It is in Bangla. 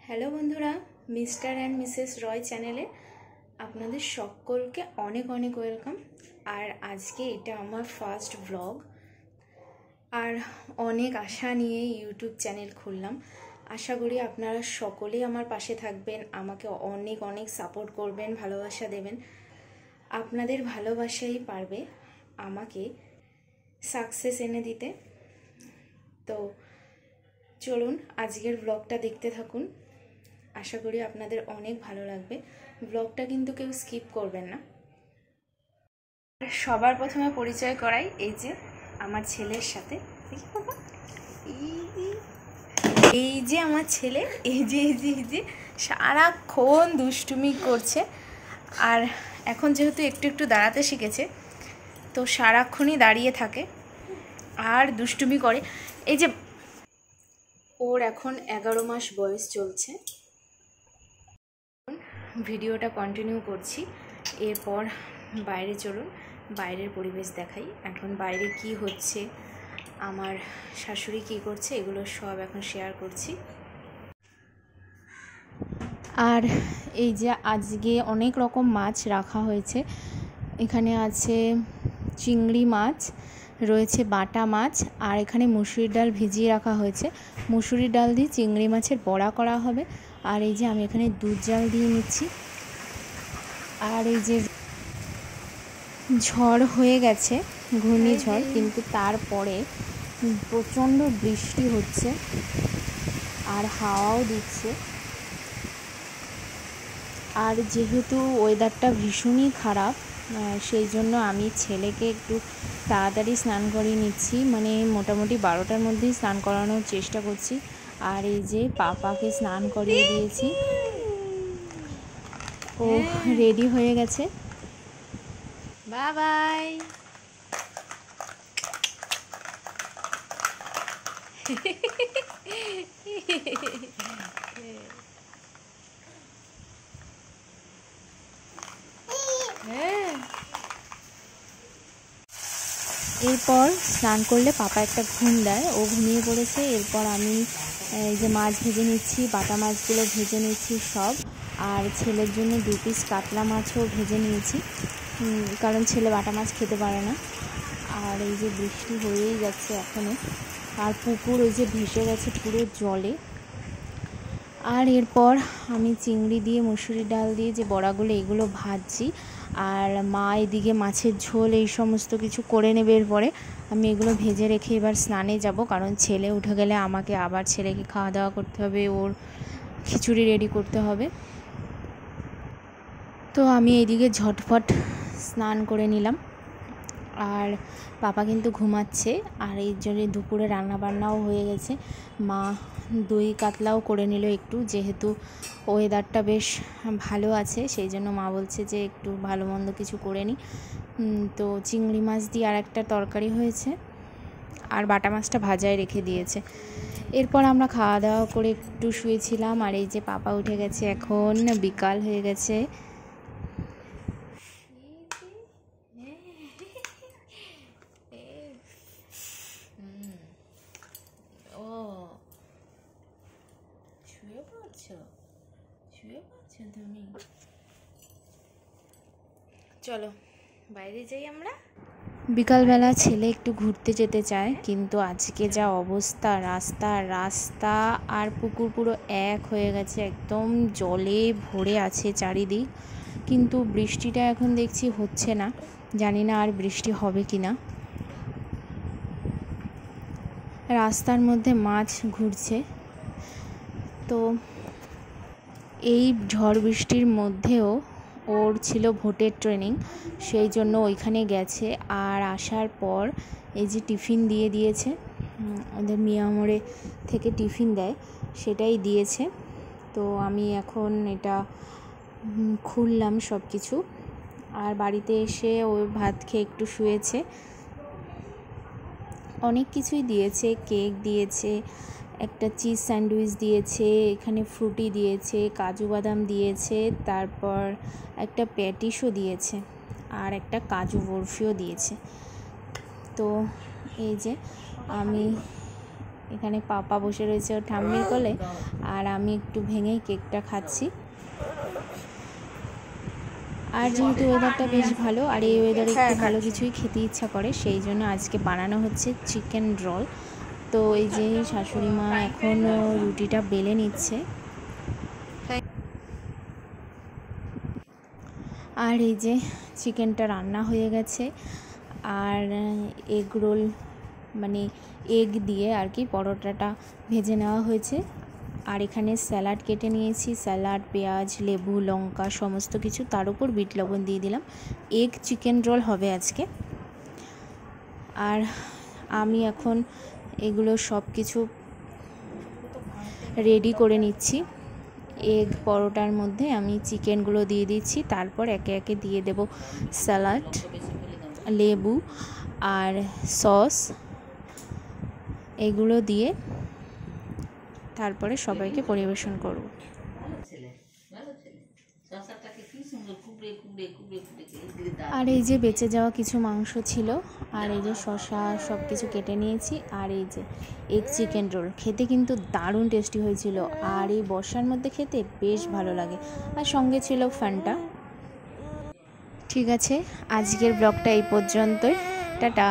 হ্যালো বন্ধুরা, মিস্টার অ্যান্ড মিসেস রয় চ্যানেলে আপনাদের সকলকে অনেক অনেক ওয়েলকাম। আর আজকে এটা আমার ফার্স্ট ব্লগ, আর অনেক আশা নিয়ে ইউটিউব চ্যানেল খুললাম। আশা করি আপনারা সকলেই আমার পাশে থাকবেন, আমাকে অনেক অনেক সাপোর্ট করবেন, ভালোবাসা দেবেন। আপনাদের ভালোবাসাই পারবে আমাকে সাকসেস এনে দিতে। তো চলুন আজকের ব্লগটা দেখতে থাকুন, আশা করি আপনাদের অনেক ভালো লাগবে। ব্লগটা কিন্তু কেউ স্কিপ করবেন না। সবার প্রথমে পরিচয় করাই এই যে আমার ছেলের সাথে। এই যে আমার ছেলে, এই যে সারাক্ষণ দুষ্টুমি করছে। আর এখন যেহেতু একটু একটু দাঁড়াতে শিখেছে, তো সারাক্ষণই দাঁড়িয়ে থাকে আর দুষ্টুমি করে। এই যে ওর এখন 11 মাস বয়স চলছে। ভিডিওটা কন্টিনিউ করছি, এরপর বাইরে চলুন, বাইরের পরিবেশ দেখাই। এখন বাইরে কি হচ্ছে, আমার শাশুড়ি কি করছে, এগুলো সব এখন শেয়ার করছি। আর এই যে আজকে অনেক রকম মাছ রাখা হয়েছে। এখানে আছে চিংড়ি মাছ, রয়েছে বাটা মাছ, আর এখানে মুসুরির ডাল ভিজিয়ে রাখা হয়েছে। মুসুরির ডাল দিয়ে চিংড়ি মাছের বড়া করা হবে। আর এই যে আমি এখানে দুধ জাল দিয়ে নিচ্ছি। আর এই যে ঝড় হয়ে গেছে, ঘূর্ণিঝড়, কিন্তু তারপরে প্রচণ্ড বৃষ্টি হচ্ছে আর হাওয়াও দিচ্ছে। আর যেহেতু ওয়েদারটা ভীষণই খারাপ, সেই জন্য আমি ছেলেকে একটু তাড়াতাড়ি স্নান করিয়ে নিচ্ছি, মানে মোটামুটি 12টার মধ্যেই স্নান করানোর চেষ্টা করছি। আর এই যে পাপাকে স্নান করিয়ে দিয়েছি, ও রেডি হয়ে গেছে। Bye bye. এরপর স্নান করলে পাপা একটা ঘুম দেয়, ও ঘুমিয়ে পড়েছে। এরপর আমি এই যে মাছ ভেজে নিচ্ছি, বাটা মাছগুলো ভেজে নিচ্ছি সব। আর ছেলের জন্য 2 পিস কাতলা মাছও ভেজে নিয়েছি, কারণ ছেলে বাটা মাছ খেতে পারে না। আর এই যে বৃষ্টি হয়েই যাচ্ছে এখনও, আর পুকুর ওই যে ভেসে গেছে পুরো জলে। আর এরপর আমি চিংড়ি দিয়ে মুসুরির ডাল দিয়ে যে বড়াগুলো, এগুলো ভাজছি। আর মা এদিকে মাছের ঝোল এই সমস্ত কিছু করে নেবে। এরপরে আমি এগুলো ভেজে রেখে এবার স্নানে যাব, কারণ ছেলে উঠে গেলে আমাকে আবার ছেলেকে খাওয়া দাওয়া করতে হবে, ওর খিচুড়ি রেডি করতে হবে। তো আমি এইদিকে ঝটফট স্নান করে নিলাম। আর পাপা কিন্তু ঘুমাচ্ছে। আর এই জন্য দুপুরে রান্নাবান্নাও হয়ে গেছে। মা দই কাতলাও করে নিল একটু, যেহেতু ওয়েদারটা বেশ ভালো আছে, সেই জন্য মা বলছে যে একটু ভালো মন্দ কিছু করে নিই। তো চিংড়ি মাছ দিয়ে আর একটা তরকারি হয়েছে, আর বাটা মাছটা ভাজায় রেখে দিয়েছে। এরপর আমরা খাওয়া দাওয়া করে একটু শুয়েছিলাম। আর এই যে পাপা উঠে গেছে, এখন বিকাল হয়ে গেছে। ও শুয়ে পড়ছো তুমি? চলো বাইরে যাই আমরা। বিকালবেলা ছেলে একটু ঘুরতে যেতে চায়, কিন্তু আজকে যা অবস্থা, রাস্তা আর পুকুর পুরো এক হয়ে গেছে, একদম জলে ভরে আছে চারিদিক। কিন্তু বৃষ্টিটা এখন দেখছি হচ্ছে না, জানি না আর বৃষ্টি হবে কি না। রাস্তার মধ্যে মাছ ঘুরছে। তো এই ঝড় বৃষ্টির মধ্যেও ওর ছিল ভোটের ট্রেনিং, সেই জন্য ওইখানে গেছে। আর আসার পর এই যে টিফিন দিয়ে দিয়েছে, ওদের মিয়ামোড়ে থেকে টিফিন দেয়, সেটাই দিয়েছে। তো আমি এখন এটা খুললাম সব কিছু। আর বাড়িতে এসে ও ভাত খেয়ে একটু শুয়েছে। অনেক কিছুই দিয়েছে, কেক দিয়েছে, একটা চিজ স্যান্ডউইচ দিয়েছে, এখানে ফ্রুটি দিয়েছে, কাজু বাদাম দিয়েছে, তারপর একটা প্যাটিসও দিয়েছে, আর একটা কাজু বরফিও দিয়েছে। তো এই যে আমি এখানে পাপা বসে রয়েছে ওর ঠাম্মির কোলে, আর আমি একটু ভেঙেই কেকটা খাচ্ছি। আর যেহেতু ওয়েদারটা বেশ ভালো, আর এই ওয়েদারে একটু ভালো কিছুই খেতে ইচ্ছা করে, সেই জন্য আজকে বানানো হচ্ছে চিকেন রোল। তো এই যে শাশুড়ি মা এখন রুটিটা বেলে নিচ্ছে। আর এই যে চিকেনটা রান্না হয়ে গেছে, আর এগ রোল মানে এগ দিয়ে আর কি পরোটাটা ভেজে নেওয়া হয়েছে। আর এখানে স্যালাড কেটে নিয়েছি, স্যালাড, পেঁয়াজ, লেবু, লঙ্কা সমস্ত কিছু, তার উপর বিট লবণ দিয়ে দিলাম। এগ চিকেন রোল হবে আজকে। আর আমি এখন এগুলো সব কিছু রেডি করে নিচ্ছি। এগ পরোটার মধ্যে আমি চিকেনগুলো দিয়ে দিচ্ছি, তারপর একে একে দিয়ে দেব স্যালাড, লেবু আর সস, এগুলো দিয়ে তারপরে সবাইকে পরিবেশন করব। আর এই যে বেঁচে যাওয়া কিছু মাংস ছিল, আর এই যে শসা সব কিছু কেটে নিয়েছি, আর এই যে এগ চিকেন রোল খেতে কিন্তু দারুণ টেস্টি হয়েছিল, আর এই বর্ষার মধ্যে খেতে বেশ ভালো লাগে। আর সঙ্গে ছিল ফান্টা। ঠিক আছে, আজকের ব্লগটা এই পর্যন্তই। টাটা।